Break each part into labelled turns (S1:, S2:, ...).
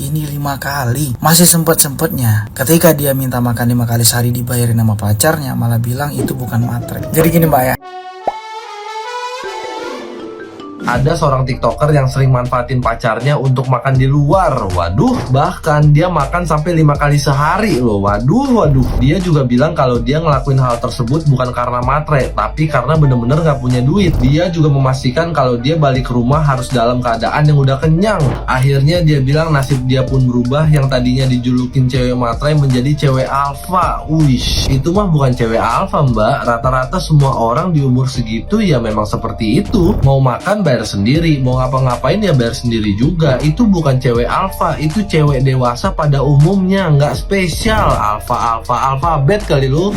S1: Ini 5 kali. Masih sempet-sempetnya ketika dia minta makan 5 kali sehari dibayarin sama pacarnya, malah bilang itu bukan matre. Jadi gini mbak ya,
S2: ada seorang tiktoker yang sering manfaatin pacarnya untuk makan di luar. Waduh, bahkan dia makan sampai 5 kali sehari loh. Waduh. Dia juga bilang kalau dia ngelakuin hal tersebut bukan karena matre, tapi karena bener-bener gak punya duit. Dia juga memastikan kalau dia balik ke rumah harus dalam keadaan yang udah kenyang. Akhirnya dia bilang nasib dia pun berubah, yang tadinya dijulukin cewek matre menjadi cewek alfa. Wish, itu mah bukan cewek alfa mbak. Rata-rata semua orang di umur segitu ya memang seperti itu. Mau makan bayar sendiri, mau ngapa-ngapain ya bayar sendiri juga. Itu bukan cewek alfa, itu cewek dewasa pada umumnya, nggak spesial. Alfabet kali lu.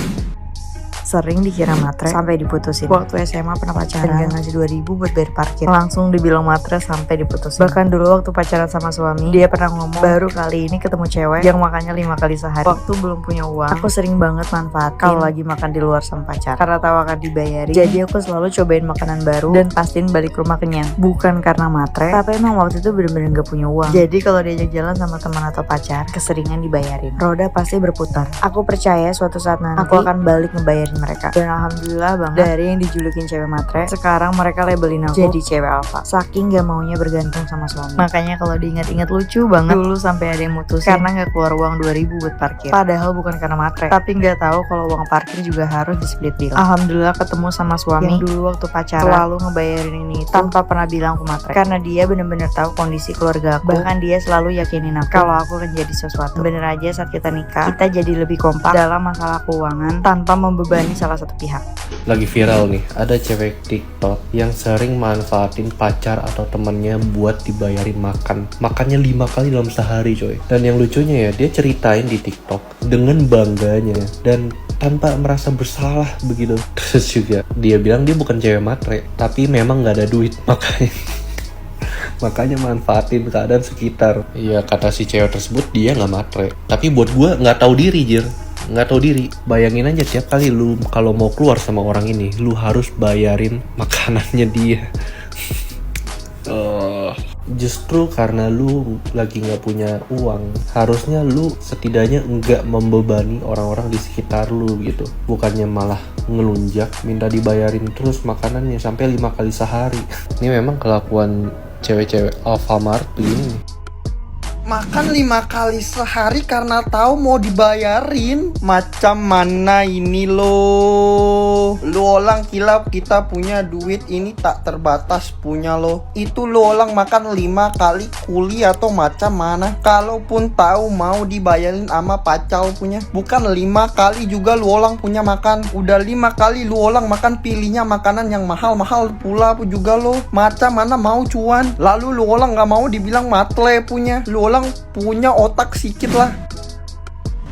S3: Sering dikira matre sampai diputusin. Waktu SMA pernah pacaran, dia ngasih 2.000 buat bayar parkir, langsung dibilang matre sampai diputusin. Bahkan dulu waktu pacaran sama suami, dia pernah ngomong baru kali ini ketemu cewek yang makannya 5 kali sehari. Waktu belum punya uang, aku sering banget manfaatin kalau lagi makan di luar sama pacar, karena tahu akan dibayarin. Jadi aku selalu cobain makanan baru dan pastiin balik rumah kenyang. Bukan karena matre, tapi emang waktu itu bener-bener gak punya uang. Jadi kalau diajak jalan sama teman atau pacar, keseringan dibayarin. Roda pasti berputar. Aku percaya suatu saat nanti aku akan balik ngebayarin mereka. Dan alhamdulillah banget, dari yang dijulukin cewek matre, sekarang mereka labelin aku jadi cewek alfa. Saking gak maunya bergantung sama suami. Makanya kalau diingat-ingat lucu banget, dulu sampai ada yang mutusin karena gak keluar uang 2.000 buat parkir. Padahal bukan karena matre, tapi gak tahu kalau uang parkir juga harus di split bill. Alhamdulillah ketemu sama suami yang dulu waktu pacaran selalu ngebayarin ini tanpa pernah bilang aku matre, karena dia bener-bener tahu kondisi keluarga aku. Bahkan dia selalu yakinin aku kalau aku akan jadi sesuatu. Bener aja saat kita nikah, kita jadi lebih kompak dalam masalah keuangan tanpa membebani salah satu pihak.
S4: Lagi viral nih, ada cewek TikTok yang sering manfaatin pacar atau temennya buat dibayarin makan. Makannya 5 kali dalam sehari coy. Dan yang lucunya ya, dia ceritain di TikTok dengan bangganya dan tanpa merasa bersalah begitu. Terus juga dia bilang dia bukan cewek matre, tapi memang gak ada duit, makanya manfaatin keadaan sekitar. Iya, kata si cewek tersebut dia gak matre, tapi buat gue gak tahu diri jir. Nggak tahu diri. Bayangin aja tiap kali lu kalau mau keluar sama orang ini, lu harus bayarin makanannya dia. Justru karena lu lagi nggak punya uang, harusnya lu setidaknya nggak membebani orang-orang di sekitar lu gitu. Bukannya malah ngelunjak minta dibayarin terus makanannya sampai 5 kali sehari. Ini memang kelakuan cewek-cewek Alfamart begini nih.
S5: Makan 5 kali sehari karena tahu mau dibayarin. Macam mana ini lo? Lu orang kilap kita punya duit ini tak terbatas punya lo. Itu lu orang makan 5 kali kuli atau macam mana? Kalaupun tahu mau dibayarin sama pacar punya, bukan 5 kali juga lu orang punya makan. Udah 5 kali lu orang makan, pilihnya makanan yang mahal-mahal pula juga lo. Macam mana mau cuan? Lalu lu orang gak mau dibilang matre punya. Lu orang punya otak sikit lah.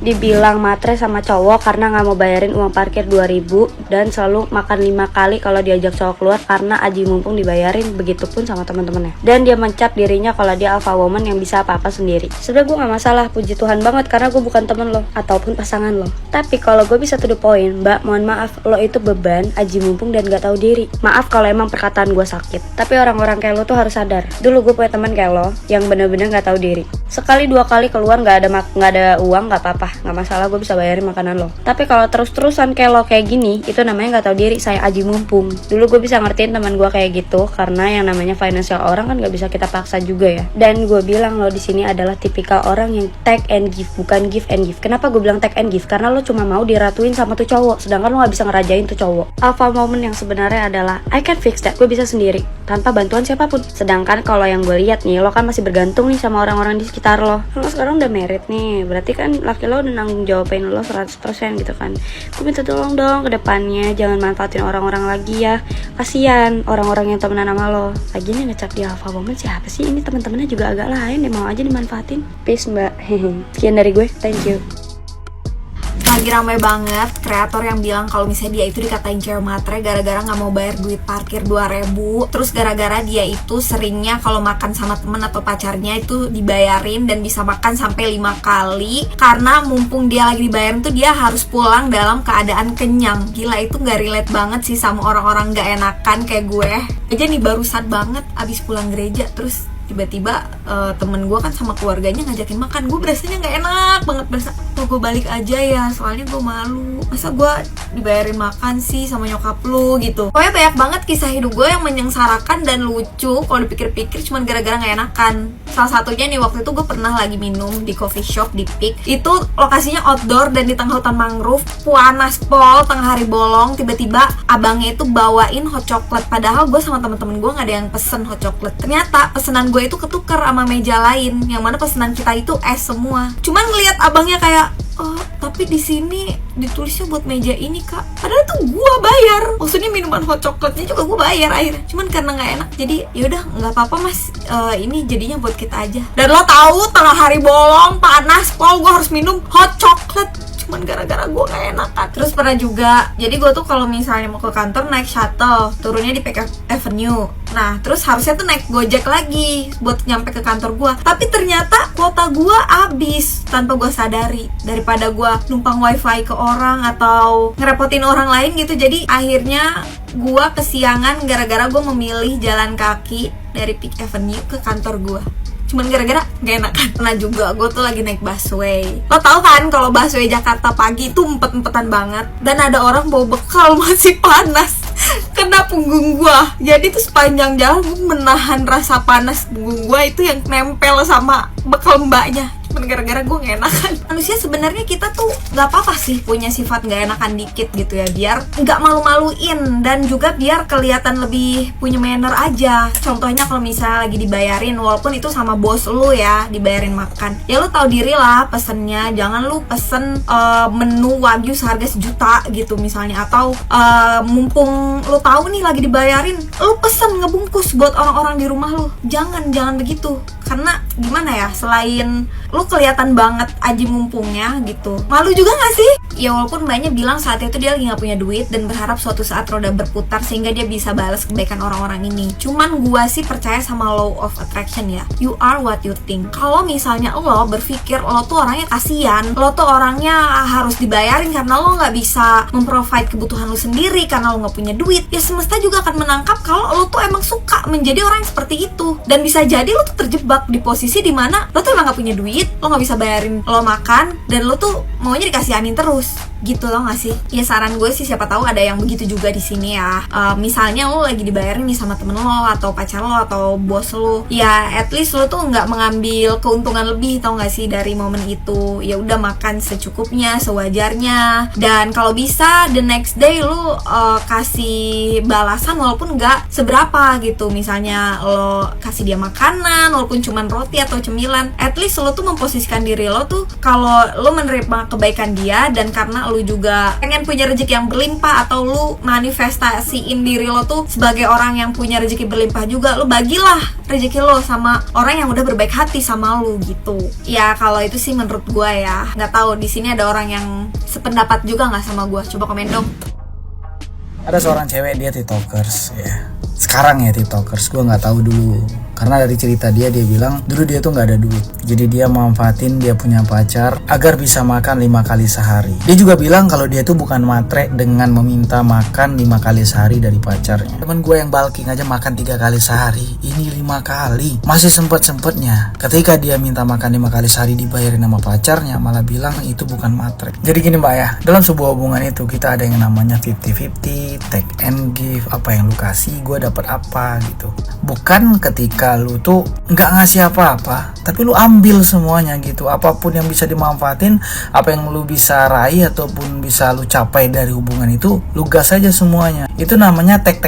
S6: Dibilang matre sama cowok karena gak mau bayarin uang parkir 2.000 dan selalu makan 5 kali kalau diajak cowok keluar karena aji mumpung dibayarin. Begitupun sama teman-temannya. Dan dia mencap dirinya kalau dia alpha woman yang bisa apa-apa sendiri. Sebenarnya gue gak masalah, puji Tuhan banget, karena gue bukan temen lo ataupun pasangan lo. Tapi kalau gue bisa to the point, mbak, mohon maaf, lo itu beban, aji mumpung dan gak tahu diri. Maaf kalau emang perkataan gue sakit, tapi orang-orang kayak lo tuh harus sadar. Dulu gue punya teman kayak lo yang bener-bener gak tahu diri. Sekali 2 kali keluar gak ada uang gak apa-apa, nggak masalah, gue bisa bayarin makanan lo. Tapi kalau terus-terusan kayak lo kayak gini, itu namanya nggak tahu diri, saya aji mumpung. Dulu gue bisa ngertiin teman gue kayak gitu, karena yang namanya financial orang kan nggak bisa kita paksa juga ya. Dan gue bilang lo di sini adalah tipikal orang yang take and give, bukan give and give. Kenapa gue bilang take and give? Karena lo cuma mau diratuin sama tuh cowok, sedangkan lo nggak bisa ngerajain tuh cowok. Alpha moment yang sebenarnya adalah I can fix that, gue bisa sendiri tanpa bantuan siapapun. Sedangkan kalau yang gue lihat nih, lo kan masih bergantung nih sama orang-orang di sekitar lo. Lo sekarang udah married nih, berarti kan laki lo udah nanggung jawabin lo 100% gitu kan. Gue minta tolong dong ke depannya jangan manfaatin orang-orang lagi ya. Kasian orang-orang yang temenan sama lo. Lagian yang ngecap dia alpha woman siapa sih? Ini teman-temannya juga agak lain, dia mau aja dimanfaatin. Peace mbak. Sekian dari gue, thank you.
S7: Lagi ramai banget kreator yang bilang kalau misalnya dia itu dikatain cewek matre gara-gara gak mau bayar duit parkir 2.000. Terus gara-gara dia itu seringnya kalau makan sama temen atau pacarnya itu dibayarin dan bisa makan sampai 5 kali. Karena mumpung dia lagi dibayarin tuh dia harus pulang dalam keadaan kenyang. Gila, itu gak relate banget sih sama orang-orang gak enakan kayak gue aja nih. Barusan banget abis pulang gereja terus tiba-tiba temen gue kan sama keluarganya ngajakin makan. Gue berasanya nggak enak banget, berasa oh gue balik aja ya, soalnya gue malu, masa gue dibayarin makan sih sama nyokap lu gitu. Pokoknya banyak banget kisah hidup gue yang menyengsarakan dan lucu kalau dipikir-pikir cuman gara-gara nggak enakan. Salah satunya nih, waktu itu gue pernah lagi minum di coffee shop di Peak. Itu lokasinya outdoor dan di tengah hutan mangrove, panas pol, tengah hari bolong. Tiba-tiba abangnya itu bawain hot chocolate, padahal gue sama temen-temen gue nggak ada yang pesen hot chocolate. Ternyata pesanan gue itu ketuker sama meja lain, yang mana pesanan kita itu es semua. Cuman ngeliat abangnya kayak, oh tapi di sini ditulisnya buat meja ini kak, padahal tuh gue bayar. Maksudnya minuman hot chocolate-nya juga gue bayar akhirnya. Cuman karena nggak enak, jadi yaudah nggak apa-apa mas, ini jadinya buat kita aja. Dan lo tahu tengah hari bolong panas pol gue harus minum hot chocolate cuman gara-gara gue gak enakan. Terus pernah juga, jadi gue tuh kalau misalnya mau ke kantor naik shuttle, turunnya di Peck Avenue. Nah terus harusnya tuh naik Gojek lagi buat nyampe ke kantor gue, tapi ternyata kuota gue habis tanpa gue sadari. Daripada gue numpang wifi ke orang atau ngerepotin orang lain gitu, jadi akhirnya gue kesiangan gara-gara gue memilih jalan kaki dari Peck Avenue ke kantor gue. Cuman gara-gara gak enakan. Pernah juga gue tuh lagi naik busway. Lo tau kan kalau busway Jakarta pagi itu empet-empetan banget, dan ada orang bawa bekal masih panas kena punggung gue. Jadi tuh sepanjang jalan gue menahan rasa panas punggung gue itu yang nempel sama bekal mbaknya. Cuman gara-gara gue gak enakan. Manusia sebenarnya kita tuh gak apa-apa sih punya sifat gak enakan dikit gitu ya, biar gak malu-maluin dan juga biar kelihatan lebih punya manner aja. Contohnya kalau misalnya lagi dibayarin, walaupun itu sama bos lu ya, dibayarin makan, ya lu tahu diri lah pesennya. Jangan lu pesen menu wagyu seharga 1 juta gitu misalnya, atau mumpung lu tahu nih lagi dibayarin, lu pesen ngebungkus buat orang-orang di rumah lu. Jangan begitu. Karena gimana ya, selain lu kelihatan banget aji mumpungnya gitu, malu juga gak sih? Ya walaupun mbaknya bilang saat itu dia lagi gak punya duit dan berharap suatu saat roda berputar sehingga dia bisa balas kebaikan orang-orang ini. Cuman gua sih percaya sama law of attraction ya. You are what you think. Kalau misalnya lo berpikir lo tuh orangnya kasihan, lo tuh orangnya harus dibayarin karena lo gak bisa memprovide kebutuhan lo sendiri karena lo gak punya duit, ya semesta juga akan menangkap kalau lo tuh emang suka menjadi orang yang seperti itu. Dan bisa jadi lo tuh terjebak di posisi dimana lo tuh emang gak punya duit, lo gak bisa bayarin lo makan, dan lo tuh maunya dikasihanin terus gitu, lo gak sih? Ya saran gue sih, siapa tahu ada yang begitu juga di sini ya. Misalnya lo lagi dibayarin nih sama temen lo atau pacar lo atau bos lo, ya at least lo tuh nggak mengambil keuntungan lebih, tau gak sih, dari momen itu. Ya udah makan secukupnya, sewajarnya, dan kalau bisa the next day lo kasih balasan walaupun nggak seberapa gitu. Misalnya lo kasih dia makanan walaupun cuman roti atau cemilan, at least lo tuh memposisikan diri lo tuh kalau lo menerima kebaikan dia, dan karena lu juga pengen punya rezeki yang berlimpah, atau lu manifestasiin diri lo tuh sebagai orang yang punya rezeki berlimpah juga, lu bagilah rezeki lo sama orang yang udah berbaik hati sama lu gitu. Ya kalau itu sih menurut gue ya. Nggak tahu di sini ada orang yang sependapat juga nggak sama gue? Coba komen dong.
S1: Ada seorang cewek, dia tiktokers ya. Sekarang ya tiktokers, gue nggak tahu dulu. Karena dari cerita dia bilang dulu dia tuh nggak ada duit, jadi dia manfaatin dia punya pacar agar bisa makan 5 kali sehari. Dia juga bilang kalau dia tuh bukan matre dengan meminta makan 5 kali sehari dari pacarnya. Temen gue yang bulking aja makan 3 kali sehari, ini 5 kali. Masih sempet-sempetnya ketika dia minta makan 5 kali sehari dibayarin sama pacarnya, malah bilang itu bukan matre. Jadi gini mbak ya, dalam sebuah hubungan itu kita ada yang namanya 50-50, take and give. Apa yang lu kasih gue dapat apa gitu. Bukan ketika lu tuh nggak ngasih apa-apa tapi lu ambil semuanya gitu. Apapun yang bisa dimanfaatin, apa yang lu bisa raih ataupun bisa lu capai dari hubungan itu, lu gas aja semuanya. Itu namanya tek.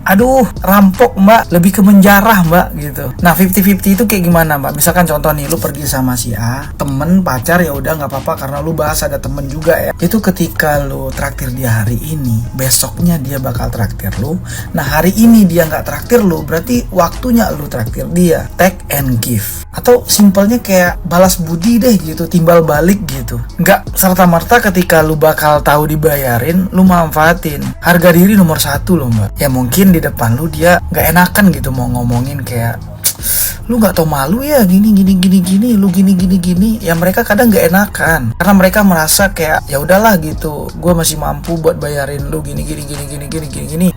S1: Aduh, rampok mbak, lebih ke menjarah mbak gitu. Nah 50-50 itu kayak gimana mbak? Misalkan contoh nih, lu pergi sama si A, temen pacar, ya udah nggak apa-apa karena lu bahas ada temen juga ya. Itu ketika lu traktir dia hari ini, besoknya dia bakal traktir lu. Nah hari ini dia nggak traktir lu, berarti waktunya lu traktir dia. Take and give. Atau simpelnya kayak balas budi deh gitu, timbal balik gitu. Nggak serta-merta ketika lu bakal tahu dibayarin, lu manfaatin. Harga diri nomor 1 loh mbak. Ya mungkin di depan lu dia nggak enakan gitu mau ngomongin kayak lu nggak tau malu ya gini lu gini. Ya mereka kadang nggak enakan karena mereka merasa kayak ya udahlah gitu, gue masih mampu buat bayarin lu gini.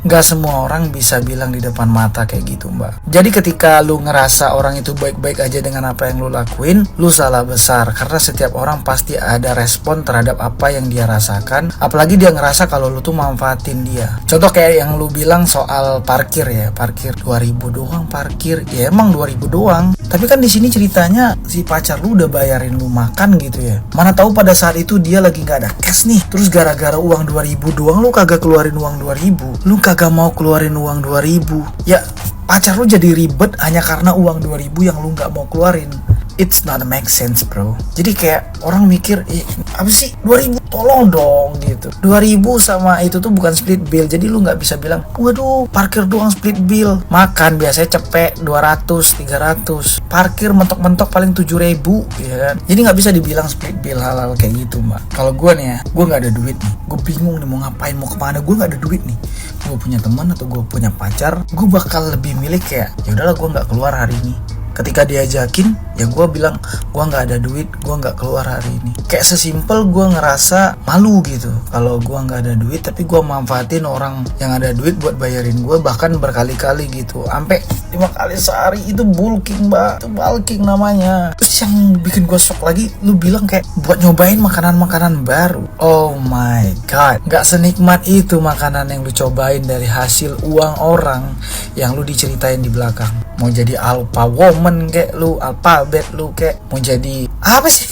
S1: Nggak semua orang bisa bilang di depan mata kayak gitu, mbak. Jadi ketika lu ngerasa orang itu baik-baik aja dengan apa yang lu lakuin, lu salah besar, karena setiap orang pasti ada respon terhadap apa yang dia rasakan, apalagi dia ngerasa kalau lu tuh manfaatin dia. Contoh kayak yang lu bilang soal parkir ya, parkir 2.000 doang parkir, ya emang 2.000 doang. Tapi kan di sini ceritanya si pacar lu udah bayarin lu makan gitu ya. Mana tahu pada saat itu dia lagi nggak ada cash nih. Terus gara-gara uang 2.000 doang lu kagak keluarin uang 2.000. Lu kagak mau keluarin uang 2.000. Ya pacar lu jadi ribet hanya karena uang 2.000 yang lu nggak mau keluarin. It's not make sense, bro. Jadi kayak orang mikir, apa sih 2.000? Tolong dong gitu. 2.000 sama itu tuh bukan split bill. Jadi lu nggak bisa bilang, waduh parkir doang split bill. Makan biasanya cepet 200, 300. Parkir mentok-mentok paling 7.000, ya kan. Jadi nggak bisa dibilang split bill hal-hal kayak gitu, mbak. Kalau gue nih ya, gue nggak ada duit nih. Gue bingung nih mau ngapain, mau kemana. Gue nggak ada duit nih. Gue punya teman atau gue punya pacar, gue bakal lebih milih kayak, ya udahlah gue nggak keluar hari ini. Ketika diajakin, ya gue bilang gue nggak ada duit, gue nggak keluar hari ini. Kayak sesimpel gue ngerasa malu gitu kalau gue nggak ada duit, tapi gue manfaatin orang yang ada duit buat bayarin gue, bahkan berkali-kali gitu, sampai 5 kali sehari. Itu bulking, mbak, itu bulking namanya. Terus yang bikin gue shock lagi, lu bilang kayak buat nyobain makanan-makanan baru. Oh my god, nggak senikmat itu makanan yang lu cobain dari hasil uang orang yang lu diceritain di belakang. Mau jadi alpha woman kayak lu, alphabet lu kayak, mau jadi apa sih?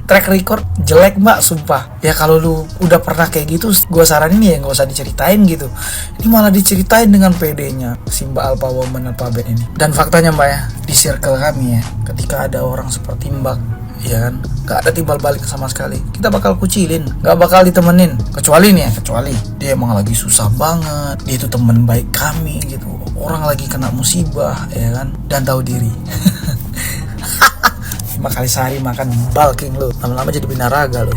S1: Track record jelek, mbak, sumpah. Ya kalau lu udah pernah kayak gitu, gue saranin ya nggak usah diceritain gitu. Ini malah diceritain dengan PD-nya si mbak alpha woman alphabet ini. Dan faktanya, mbak ya, di circle kami ya, ketika ada orang seperti mbak, ya kan, gak ada timbal balik sama sekali, kita bakal kucilin, gak bakal ditemenin. Kecuali dia emang lagi susah banget, dia itu temen baik kami gitu, orang lagi kena musibah, ya kan, dan tahu diri. 5 kali sehari makan bulking lu, lama-lama jadi binaraga lu.